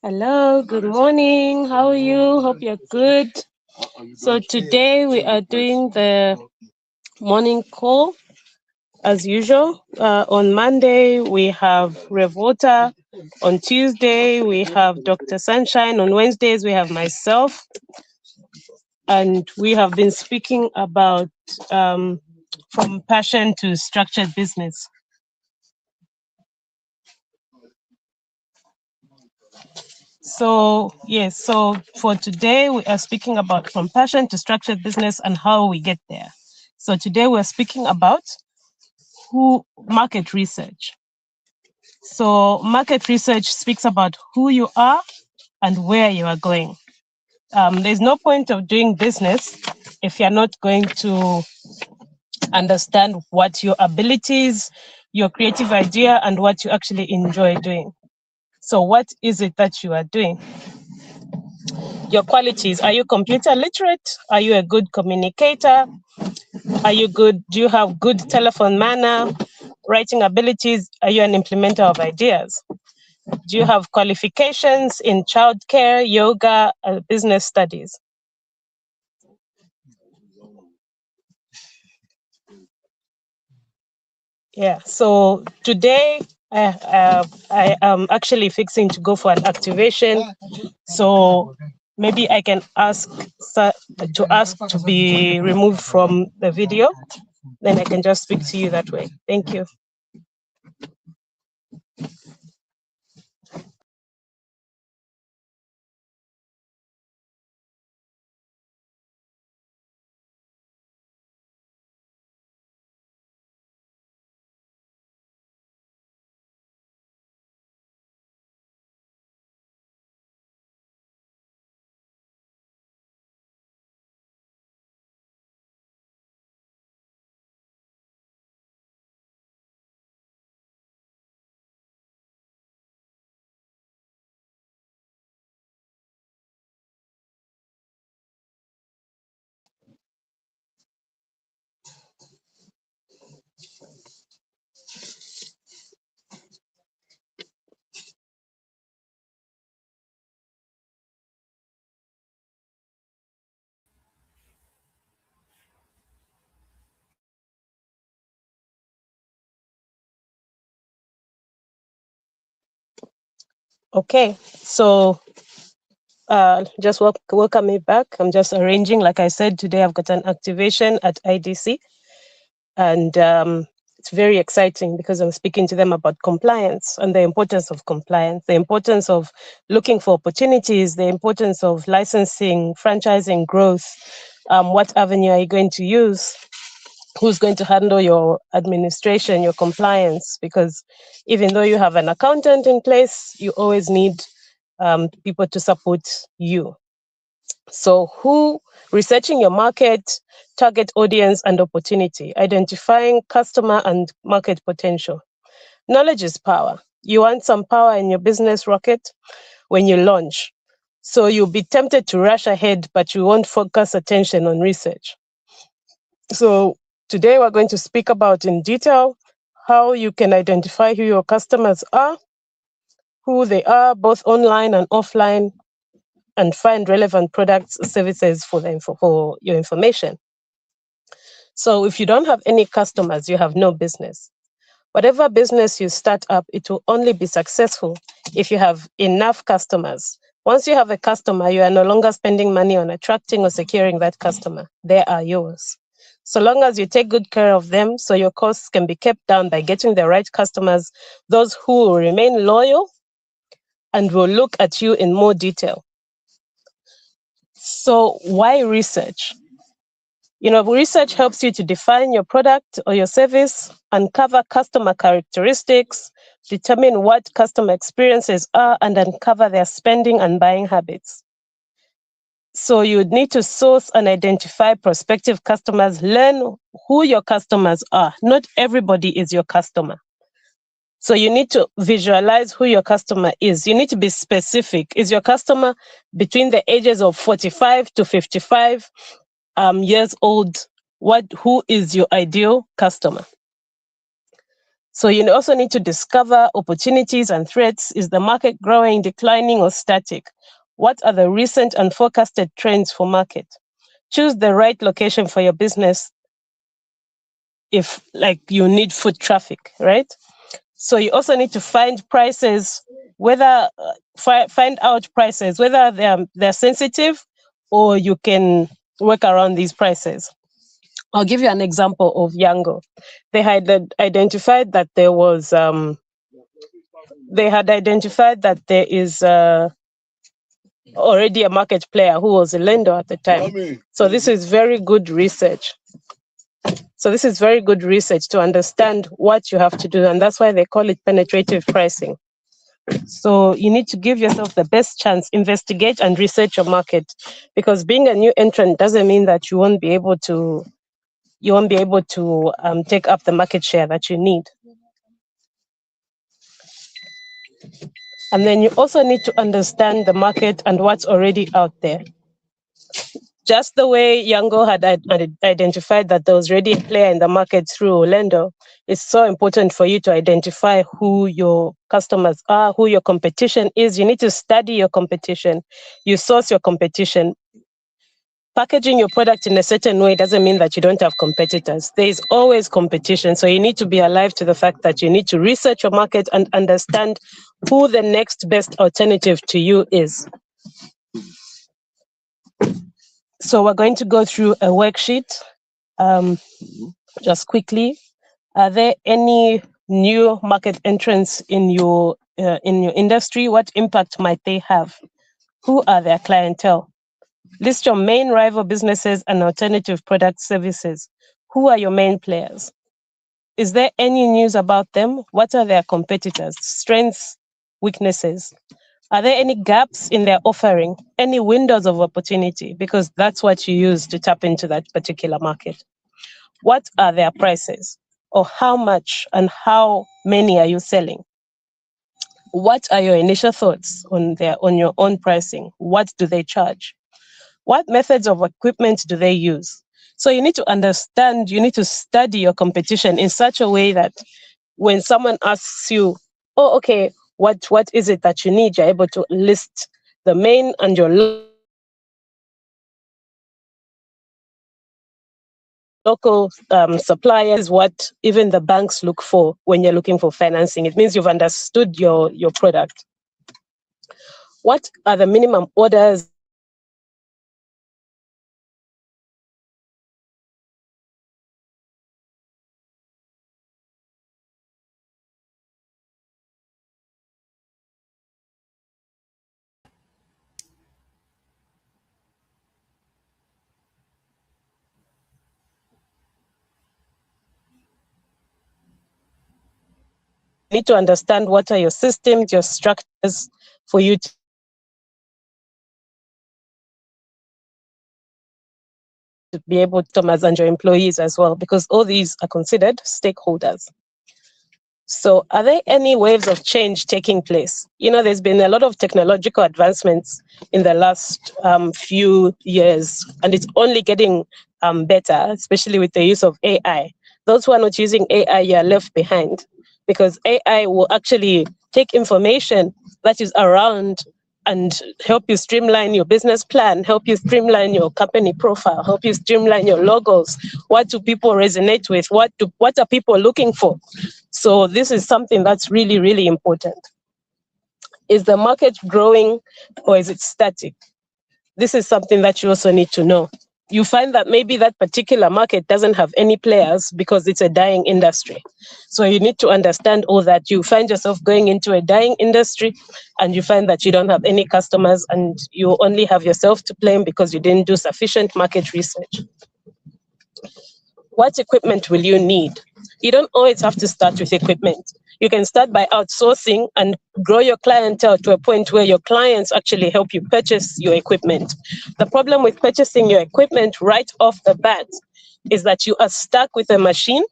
Hello, good morning. How are you? Hope you're good. So today we are doing the morning call as usual. On Monday we have Revota. On Tuesday we have Dr. Sunshine. On Wednesdays we have myself. And we have been speaking about from passion to structured business. So yes, so for today we are speaking about from passion to structured business and how we get there. So today we're speaking about who market research. So market research speaks about who you are and where you are going. There's no point of doing business if you're not going to understand what your abilities, your creative idea, and what you actually enjoy doing. So what is it that you are doing? Your qualities. Are you computer literate? Are you a good communicator? Are you good? Do you have good telephone manner? Writing abilities? Are you an implementer of ideas? Do you have qualifications in childcare, yoga, business studies? Yeah, so today I am actually fixing to go for an activation. So maybe I can ask to be removed from the video. Then I can just speak to you that way. Thank you. Okay, so just welcome me back. I'm just arranging, like I said, today I've got an activation at IDC, and it's very exciting because I'm speaking to them about compliance and the importance of compliance, the importance of looking for opportunities, the importance of licensing, franchising, growth. What avenue are you going to use? Who's going to handle your administration, your compliance? Because even though you have an accountant in place, you always need people to support you. So researching your market, target audience and opportunity, identifying customer and market potential. Knowledge is power. You want some power in your business rocket when you launch. So you'll be tempted to rush ahead, but you won't focus attention on research. So today we're going to speak about in detail how you can identify who your customers are, who they are, both online and offline, and find relevant products, services for your information. So if you don't have any customers, you have no business. Whatever business you start up, it will only be successful if you have enough customers. Once you have a customer, you are no longer spending money on attracting or securing that customer. They are yours. So long as you take good care of them, so your costs can be kept down by getting the right customers, those who will remain loyal and will look at you in more detail. So why research? Research helps you to define your product or your service, uncover customer characteristics, determine what customer experiences are, and uncover their spending and buying habits. So you would need to source and identify prospective customers, learn who your customers are. Not everybody is your customer. So you need to visualize who your customer is. You need to be specific. Is your customer between the ages of 45 to 55 years old? Who is your ideal customer? So you also need to discover opportunities and threats. Is the market growing, declining, or static? What are the recent and forecasted trends for market? Choose the right location for your business if like you need foot traffic, right? So you also need to find prices, whether find out prices, whether they're sensitive or you can work around these prices. I'll give you an example of Yango. They had identified that there was there is already a market player who was a lender at the time. So this is very good research. So this is very good research to understand what you have to do, and that's why they call it penetrative pricing. So you need to give yourself the best chance, investigate and research your market, because being a new entrant doesn't mean that you won't be able to take up the market share that you need. And then you also need to understand the market and what's already out there. Just the way Yango had identified that there was already a player in the market through Orlando, it's so important for you to identify who your customers are, who your competition is. You need to study your competition. You source your competition. Packaging your product in a certain way doesn't mean that you don't have competitors. There is always competition. So you need to be alive to the fact that you need to research your market and understand who the next best alternative to you is. So we're going to go through a worksheet just quickly. Are there any new market entrants in your industry? What impact might they have? Who are their clientele? List your main rival businesses and alternative product services. Who are your main players? Is there any news about them? What are their competitors? Strengths, weaknesses? Are there any gaps in their offering? Any windows of opportunity? Because that's what you use to tap into that particular market. What are their prices? Or how much and how many are you selling? What are your initial thoughts on your own pricing? What do they charge? What methods of equipment do they use? So you need to understand, you need to study your competition in such a way that when someone asks you, oh, okay, what is it that you need? You're able to list the main and your local suppliers, what even the banks look for when you're looking for financing. It means you've understood your product. What are the minimum orders? You need to understand what are your systems, your structures for you to be able to manage and your employees as well, because all these are considered stakeholders. So are there any waves of change taking place? You know, there's been a lot of technological advancements in the last few years, and it's only getting better, especially with the use of AI. Those who are not using AI, you are left behind, because AI will actually take information that is around and help you streamline your business plan, help you streamline your company profile, help you streamline your logos. What do people resonate with? What are people looking for? So this is something that's really, really important. Is the market growing or is it static? This is something that you also need to know. You find that maybe that particular market doesn't have any players because it's a dying industry. So you need to understand all that. You find yourself going into a dying industry and you find that you don't have any customers and you only have yourself to blame because you didn't do sufficient market research. What equipment will you need? You don't always have to start with equipment. You can start by outsourcing and grow your clientele to a point where your clients actually help you purchase your equipment. The problem with purchasing your equipment right off the bat is that you are stuck with a machine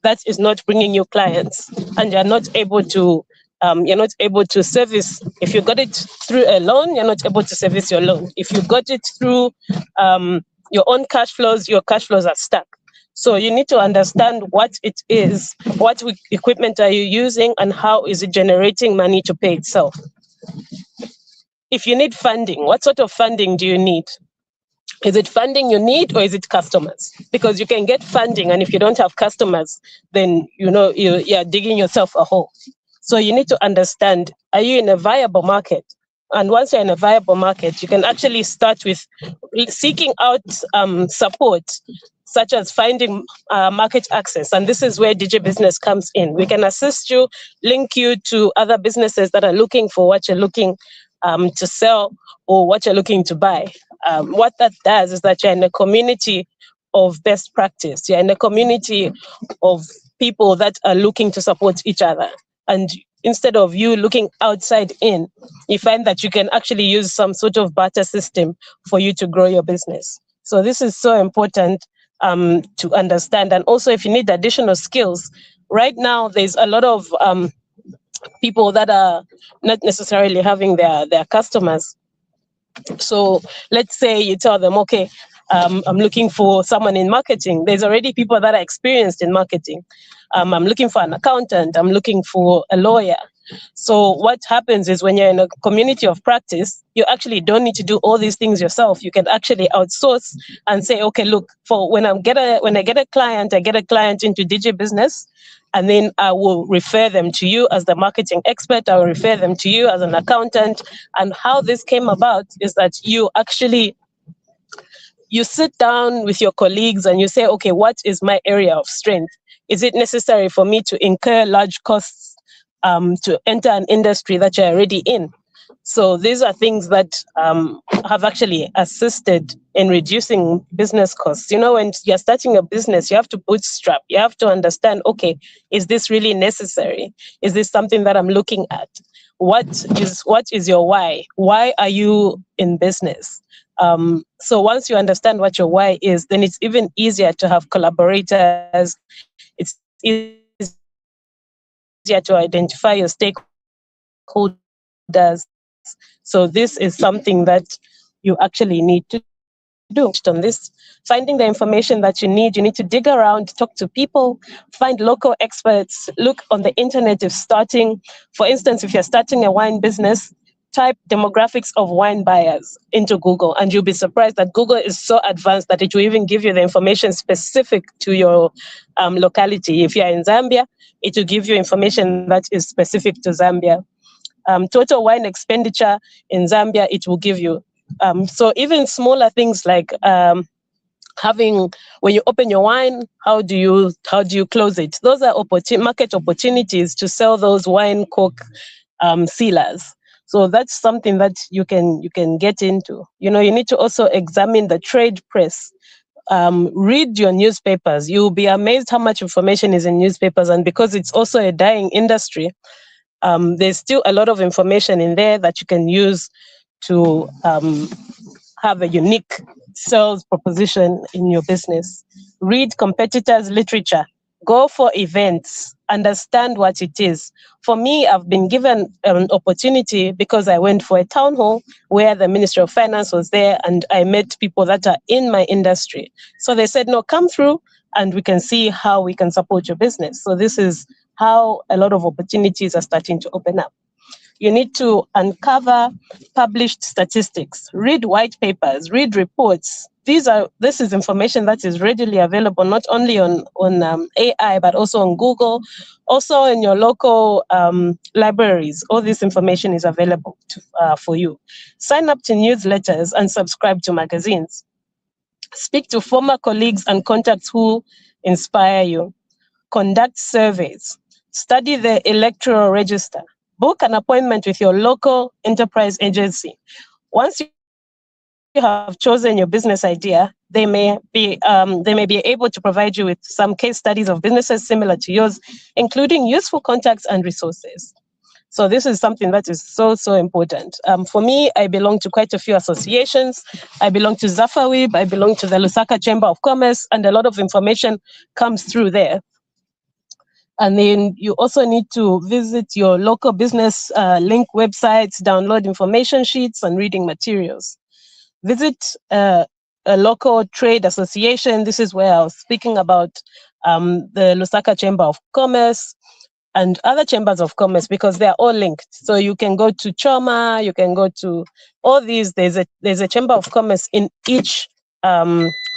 that is not bringing you clients, and you're not able to service. If you got it through a loan, you're not able to service your loan. If you got it through your own cash flows, your cash flows are stuck. So you need to understand what it is, what equipment are you using, and how is it generating money to pay itself. If you need funding, what sort of funding do you need? Is it funding you need, or is it customers? Because you can get funding, and if you don't have customers, then you're digging yourself a hole. So you need to understand, are you in a viable market? And once you're in a viable market, you can actually start with seeking out support, such as finding market access. And this is where DJ Business comes in. We can assist you, link you to other businesses that are looking for what you're looking to sell or what you're looking to buy. What that does is that you're in a community of best practice. You're in a community of people that are looking to support each other. And instead of you looking outside in, you find that you can actually use some sort of barter system for you to grow your business. So this is so important to understand. And also, if you need additional skills, right now there's a lot of people that are not necessarily having their customers. So let's say you tell them, okay, I'm looking for someone in marketing. There's already people that are experienced in marketing. I'm looking for an accountant. I'm looking for a lawyer. So what happens is, when you're in a community of practice, you actually don't need to do all these things yourself. You can actually outsource and say, okay, look, for when I get a client, I get a client into DJ Business, and then I will refer them to you as the marketing expert. I will refer them to you as an accountant. And how this came about is that you sit down with your colleagues and you say, okay, what is my area of strength? Is it necessary for me to incur large costs to enter an industry that you're already in? So these are things that have actually assisted in reducing business costs. When you're starting a business, you have to bootstrap. You have to understand, okay, is this really necessary? Is this something that I'm looking at? What is your why? Why are you in business? So once you understand what your why is, then it's even easier to have collaborators. It's easier to identify your stakeholders. So this is something that you actually need to do. On this, finding the information that you need to dig around, talk to people, find local experts, look on the internet if starting. For instance, if you're starting a wine business, type demographics of wine buyers into Google, and you'll be surprised that Google is so advanced that it will even give you the information specific to your locality. If you're in Zambia, it will give you information that is specific to Zambia. Total wine expenditure in Zambia, it will give you. So even smaller things like having, when you open your wine, how do you close it? Those are market opportunities to sell those wine cork sealers. So that's something that you can get into. You need to also examine the trade press. Read your newspapers. You'll be amazed how much information is in newspapers, and because it's also a dying industry, there's still a lot of information in there that you can use to have a unique sales proposition in your business. Read competitors' literature. Go for events. Understand what it is. For me, I've been given an opportunity because I went for a town hall where the Ministry of Finance was there, and I met people that are in my industry. So they said, no, come through and we can see how we can support your business. So this is how a lot of opportunities are starting to open up. You need to uncover published statistics, read white papers, read reports. This is information that is readily available, not only on AI, but also on Google, also in your local libraries. All this information is available for you. Sign up to newsletters and subscribe to magazines. Speak to former colleagues and contacts who inspire you. Conduct surveys. Study the electoral register. Book an appointment with your local enterprise agency. Once you have chosen your business idea, they may be able to provide you with some case studies of businesses similar to yours, including useful contacts and resources. So this is something that is so important. For me, I belong to quite a few associations. I belong to Zafawib, I belong to the Lusaka Chamber of Commerce, and a lot of information comes through there. And then you also need to visit your local business link websites, download information sheets and reading materials. Visit a local trade association. This is where I was speaking about the Lusaka Chamber of Commerce and other chambers of commerce, because they are all linked. So you can go to Choma, you can go to all these. There's a chamber of commerce in each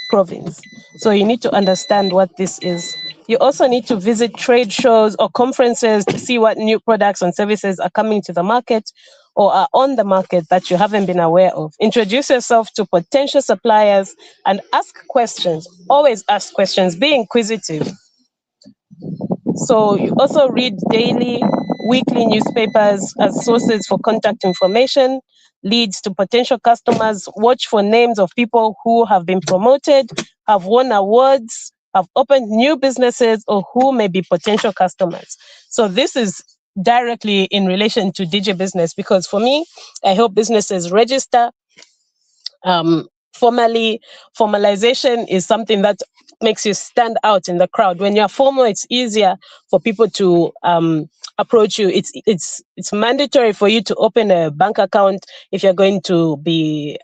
province. So you need to understand what this is. You also need to visit trade shows or conferences to see what new products and services are coming to the market or are on the market that you haven't been aware of. Introduce yourself to potential suppliers and ask questions. Always ask questions. Be inquisitive. So you also read daily, weekly newspapers as sources for contact information, leads to potential customers, watch for names of people who have been promoted, have won awards, have opened new businesses, or who may be potential customers. So this is directly in relation to DJ business, because for me, I help businesses register formally. Formalization is something that makes you stand out in the crowd. When you're formal, it's easier for people to approach you. It's mandatory for you to open a bank account if you're going to be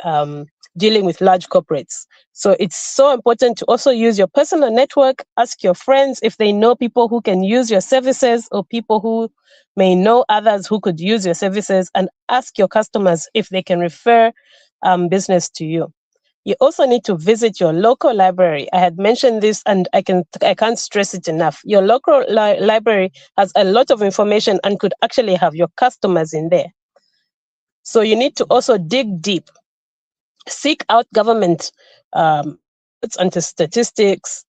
dealing with large corporates. So it's so important to also use your personal network. Ask your friends if they know people who can use your services, or people who may know others who could use your services, and ask your customers if they can refer business to you. You also need to visit your local library. I had mentioned this, and I can't stress it enough. Your local library has a lot of information and could actually have your customers in there. So you need to also dig deep. Seek out government, it's under statistics,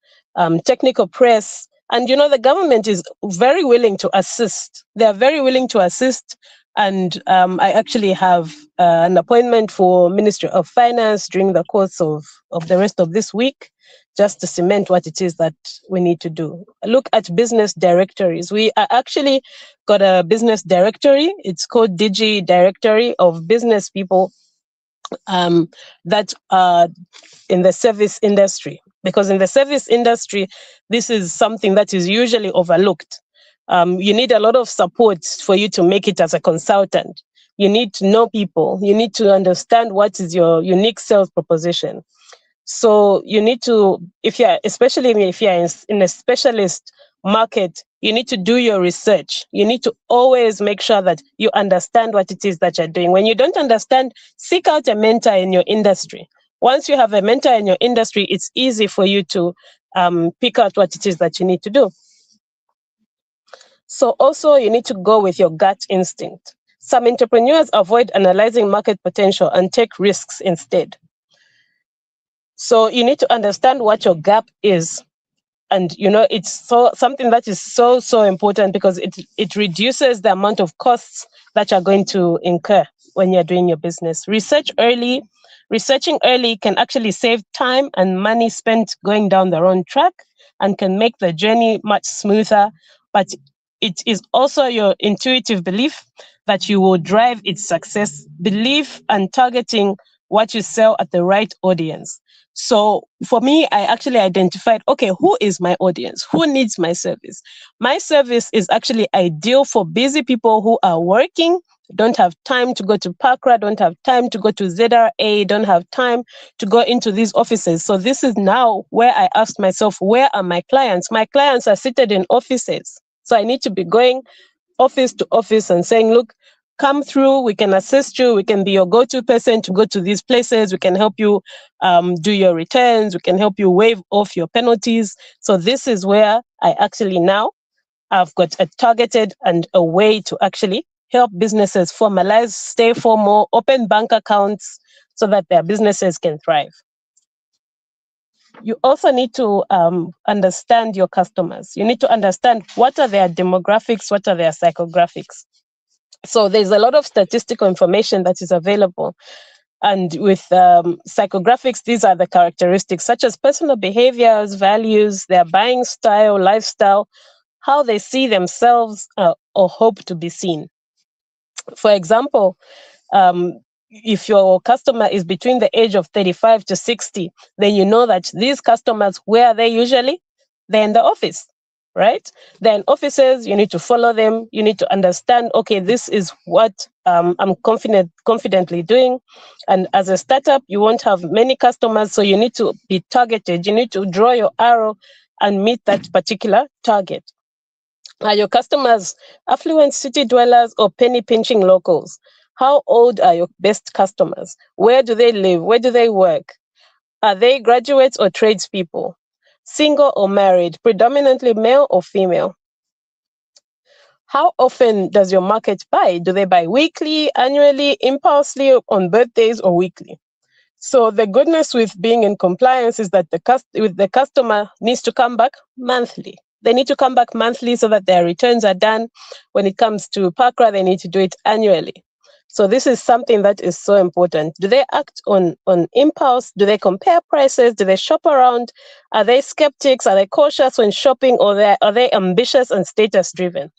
technical press, and the government is very willing to assist. They are very willing to assist. And I actually have an appointment for Ministry of Finance during the course of the rest of this week, just to cement what it is that we need to do. Look at business directories. We are actually got a business directory. It's called Digi Directory of business people that are in the service industry. Because in the service industry, this is something that is usually overlooked. You need a lot of support for you to make it as a consultant. You need to know people. You need to understand what is your unique sales proposition. So you need to, especially if you're in a specialist market, you need to do your research. You need to always make sure that you understand what it is that you're doing. When you don't understand, seek out a mentor in your industry. Once you have a mentor in your industry, it's easy for you to pick out what it is that you need to do. So also you need to go with your gut instinct. Some entrepreneurs avoid analyzing market potential and take risks instead. So you need to understand what your gap is. And it's something that is so important, because it reduces the amount of costs that you're going to incur when you're doing your business. Researching early can actually save time and money spent going down the wrong track, and can make the journey much smoother. But it is also your intuitive belief that you will drive its success, belief and targeting what you sell at the right audience. So for me, I actually identified, okay, who is my audience? Who needs my service? My service is actually ideal for busy people who are working, don't have time to go to Pakra, don't have time to go to ZRA, don't have time to go into these offices. So this is now where I asked myself, where are my clients? My clients are seated in offices. So I need to be going office to office and saying, look, come through, we can assist you, we can be your go-to person to go to these places, we can help you do your returns, we can help you waive off your penalties. So this is where I actually now I've got a targeted and a way to actually help businesses formalize, stay formal, open bank accounts so that their businesses can thrive. You also need to understand your customers. You need to understand what are their demographics, what are their psychographics. So there's a lot of statistical information that is available. And with psychographics, these are the characteristics such as personal behaviors, values, their buying style, lifestyle, how they see themselves or hope to be seen. For example, if your customer is between the age of 35 to 60, then you know that these customers, where are they usually? They're in the office. right? Then offices, you need to follow them. You need to understand, okay, this is what I'm confidently doing. And as a startup, you won't have many customers, so you need to be targeted. You need to draw your arrow and meet that particular target. Are your customers affluent city dwellers or penny pinching locals? How old are your best customers? Where do they live? Where do they work? Are they graduates or tradespeople? Single or married? Predominantly male or female? How often does your market buy? Do they buy weekly, annually, impulsively, on birthdays, or weekly? So the goodness with being in compliance is that the customer needs to come back monthly. They need to come back monthly so that their returns are done. When it comes to PACRA, they need to do it annually. So this is something that is so important. Do they act on impulse? Do they compare prices? Do they shop around? Are they skeptics? Are they cautious when shopping, or are they ambitious and status driven?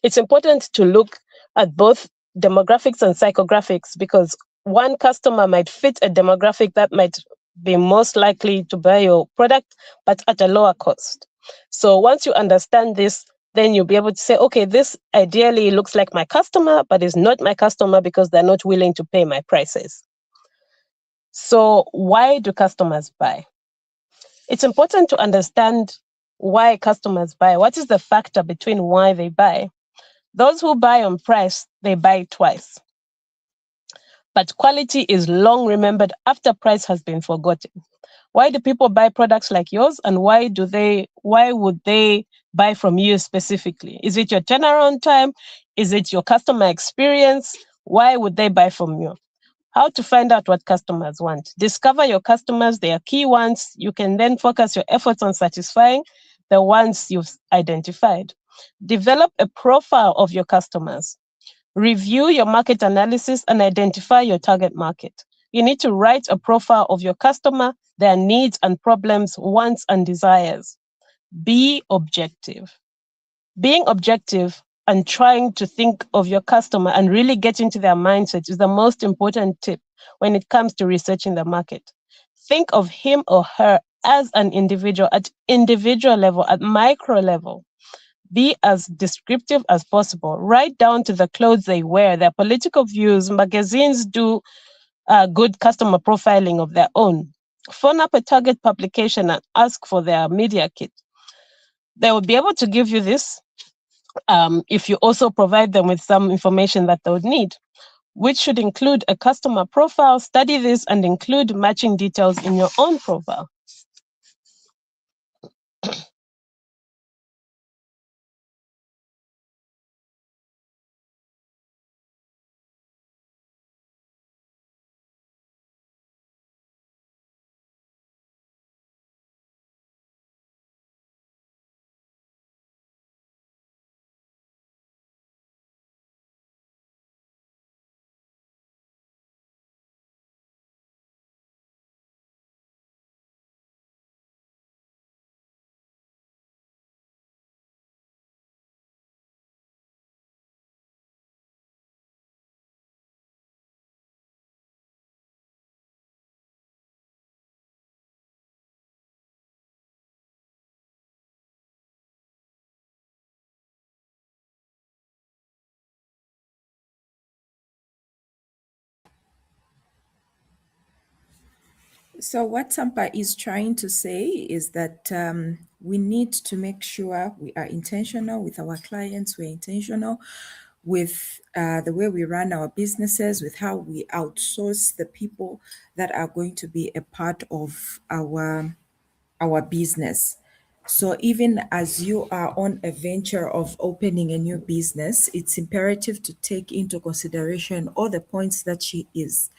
It's important to look at both demographics and psychographics, because one customer might fit a demographic that might be most likely to buy your product, but at a lower cost. So once you understand this, then you'll be able to say, okay, this ideally looks like my customer, but is not my customer because they're not willing to pay my prices. So why do customers buy? It's important to understand why customers buy. What is the factor between why they buy? Those who buy on price, they buy twice. But quality is long remembered after price has been forgotten. Why do people buy products like yours, and why would they buy from you specifically? Is it your turnaround time? Is it your customer experience? Why would they buy from you? How to find out what customers want. Discover your customers, their key ones. You can then focus your efforts on satisfying the ones you've identified. Develop a profile of your customers. Review your market analysis and identify your target market. You need to write a profile of your customer, their needs and problems, wants and desires. Be objective. Being objective and trying to think of your customer and really get into their mindset is the most important tip when it comes to researching the market. Think of him or her as an individual, at individual level, at micro level. Be as descriptive as possible, right down to the clothes they wear, their political views. Magazines do good customer profiling of their own. Phone up a target publication and ask for their media kit. They will be able to give you this if you also provide them with some information that they would need, which should include a customer profile. Study this and include matching details in your own profile. So, what Sampa is trying to say is that we need to make sure we are intentional with our clients, we're intentional with the way we run our businesses, with how we outsource the people that are going to be a part of our business. So even as you are on a venture of opening a new business, it's imperative to take into consideration all the points that she is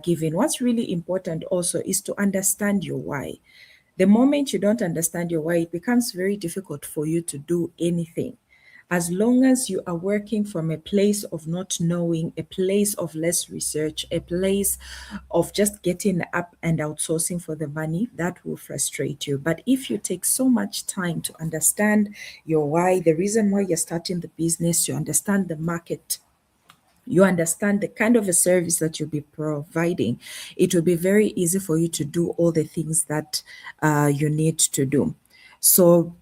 giving. What's really important also is to understand your why. The moment you don't understand your why, it becomes very difficult for you to do anything. As long as you are working from a place of not knowing, a place of less research, a place of just getting up and outsourcing for the money, that will frustrate you. But if you take so much time to understand your why, the reason why you're starting the business, you understand the market, you understand the kind of a service that you'll be providing, it will be very easy for you to do all the things that you need to do. So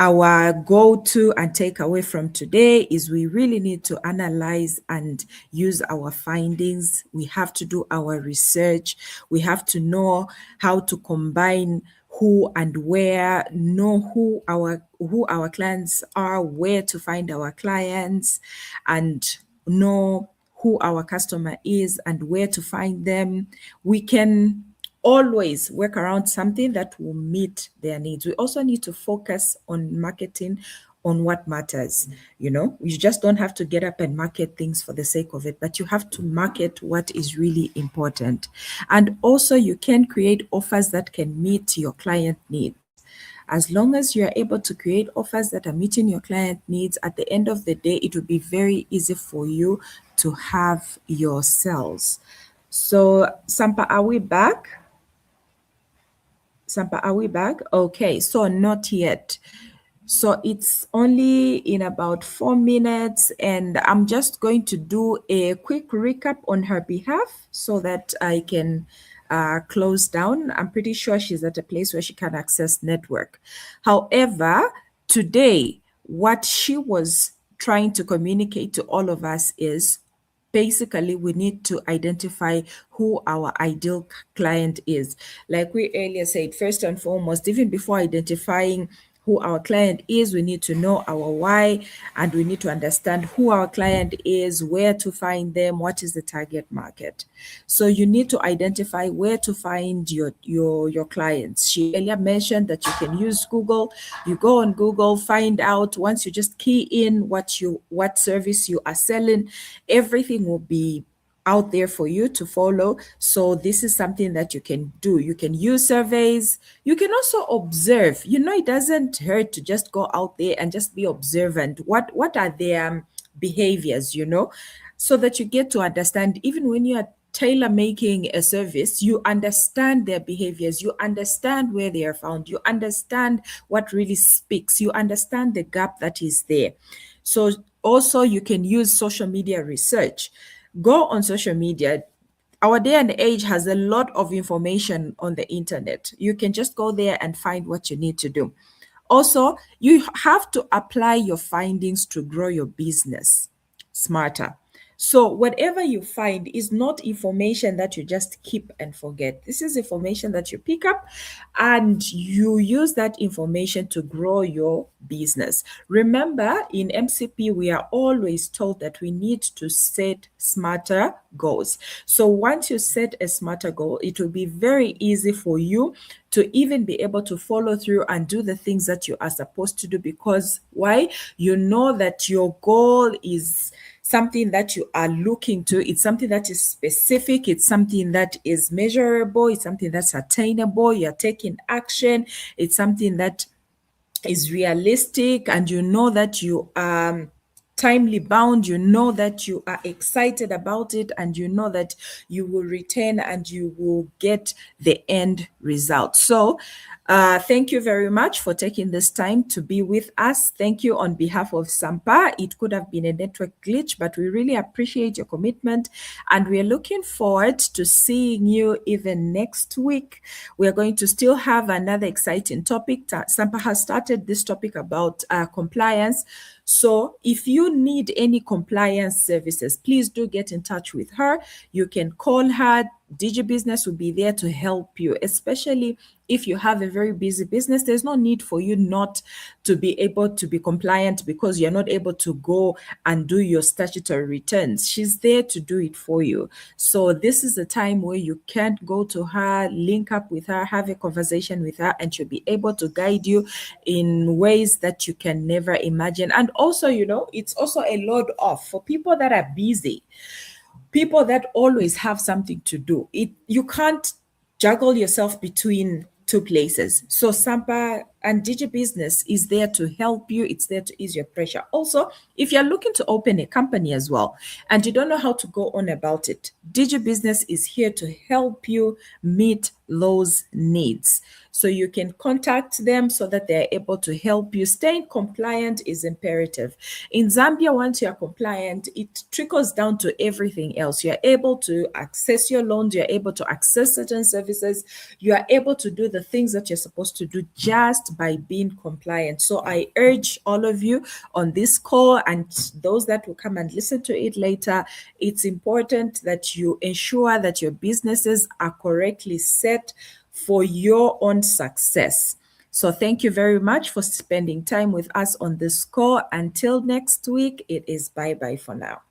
our go-to and takeaway from today is we really need to analyze and use our findings. We have to do our research. We have to know how to combine who and where, know who our clients are, where to find our clients, and know who our customer is and where to find them. We can always work around something that will meet their needs. We also need to focus on marketing on what matters. You just don't have to get up and market things for the sake of it, but you have to market what is really important. And also, you can create offers that can meet your client needs. As long as you're able to create offers that are meeting your client needs, at the end of the day, it will be very easy for you to have your sales. So, Sampa, are we back? Sampa, are we back? Okay, so not yet. So it's only in about 4 minutes, and I'm just going to do a quick recap on her behalf so that I can close down. I'm pretty sure she's at a place where she can access network. However, today, what she was trying to communicate to all of us is basically we need to identify who our ideal client is. Like we earlier said, first and foremost, even before identifying who our client is, we need to know our why, and we need to understand who our client is, where to find them, what is the target market. So you need to identify where to find your clients. She earlier mentioned that you can use Google. You go on Google, find out, once you just key in what service you are selling, everything will be out there for you to follow. So this is something that you can do. You can use surveys. You can also observe. It doesn't hurt to just go out there and just be observant. What are their behaviors, so that you get to understand, even when you are tailor making a service, you understand their behaviors, you understand where they are found, you understand what really speaks, you understand the gap that is there. So also you can use social media research. Go on social media. Our day and age has a lot of information on the internet. You can just go there and find what you need to do. Also, you have to apply your findings to grow your business smarter. So, whatever you find is not information that you just keep and forget. This is information that you pick up and you use that information to grow your business. Remember, in MCP, we are always told that we need to set smarter goals. So, once you set a smarter goal, it will be very easy for you to even be able to follow through and do the things that you are supposed to do. Because why? You know that your goal is something that you are looking to. It's something that is specific. It's something that is measurable. It's something that's attainable. You're taking action. It's something that is realistic, and you know that you are timely bound, you know that you are excited about it, and you know that you will return and you will get the end result. So thank you very much for taking this time to be with us. Thank you on behalf of Sampa. It could have been a network glitch, but we really appreciate your commitment, and we are looking forward to seeing you even next week. We are going to still have another exciting topic. Sampa has started this topic about compliance. So if you need any compliance services, please do get in touch with her. You can call her. DigiBusiness will be there to help you, especially if you have a very busy business. There's no need for you not to be able to be compliant because you're not able to go and do your statutory returns. She's there to do it for you. So this is a time where you can go to her, link up with her, have a conversation with her, and she'll be able to guide you in ways that you can never imagine. And also, it's also a load off for people that are busy. People that always have something to do. You can't juggle yourself between two places. So Sampa and DigiBusiness is there to help you. It's there to ease your pressure. Also, if you're looking to open a company as well and you don't know how to go on about it, DigiBusiness is here to help you meet those needs. So you can contact them so that they're able to help you. Staying compliant is imperative. In Zambia, once you're compliant, it trickles down to everything else. You're able to access your loans, you're able to access certain services, you are able to do the things that you're supposed to do just just by being compliant. So I urge all of you on this call and those that will come and listen to it later, it's important that you ensure that your businesses are correctly set for your own success. So thank you very much for spending time with us on this call. Until next week, it is bye-bye for now.